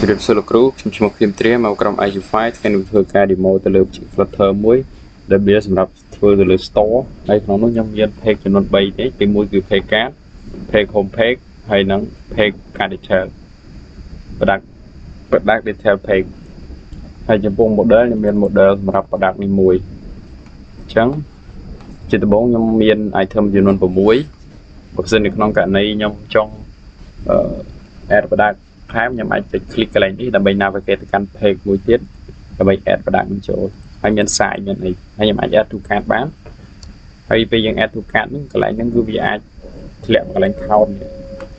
ជ្រាបសួរលោកគ្រូខ្ញុំឈ្មោះខៀមត្រៀមមកក្រុម IU5 ថ្ងៃនេះធ្វើការ demo ទៅលើ Flutter មួយដែលវាសម្រាប់ធ្វើទៅលើ store ហើយក្នុងនោះខ្ញុំមាន page ចំនួន3ទេទី1គឺ page card page home page ហើយនិង page card detail product detail page ហើយចំពោះ model ខ្ញុំមាន model សម្រាប់ product នេះមួយអញ្ចឹងជាដំបូងខ្ញុំមាន item ចំនួន6បើសិននៅក្នុងករណីខ្ញុំចង់add product ថែមខ្ញុំអាចចុច click កន្លែងនេះដើម្បី navigate ទៅកាន់ page មួយទៀតដើម្បី add product នឹងចូលហើយមាន size មានអីហើយខ្ញុំអាច add to cart បានហើយពេលយើង add to cart ហ្នឹងកន្លែងហ្នឹងគឺវាអាចធ្លាក់កន្លែង count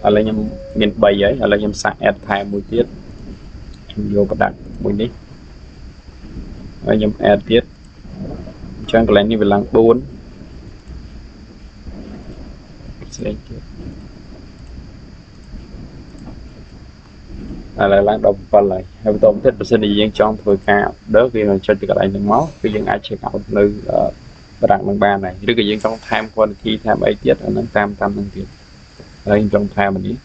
ឥឡូវខ្ញុំមាន3ហើយឥឡូវខ្ញុំសាក add ថែមមួយទៀតខ្ញុំយក product មួយនេះហើយខ្ញុំ add ទៀតអញ្ចឹងកន្លែងនេះវាឡើង4ស្លេកទៀតឥឡូវឡើងដល់7ហើយហើយបន្តទៀតបើសិនជាយើងចង់ធ្វើការ order វានឹងចុចទៅកន្លែងហ្នឹងមកគឺយើងអាច check out នៅ product ហ្នឹងបានហើយឬក៏យើងចង់ថែម quantity ថែមអីទៀតអាហ្នឹងតាមហ្នឹងទៀតឥឡូវខ្ញុំចង់ថែមអានេះ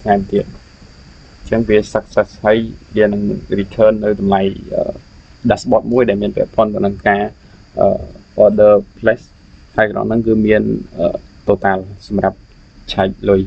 ថែមទៀតអញ្ចឹងវា success ហើយវានឹង return នៅតម្លៃ dashboard មួយដែលមានពាក់ព័ន្ធទៅនឹងការ order place ហើយក្នុងហ្នឹងគឺមាន total សម្រាប់ឆែកលុយ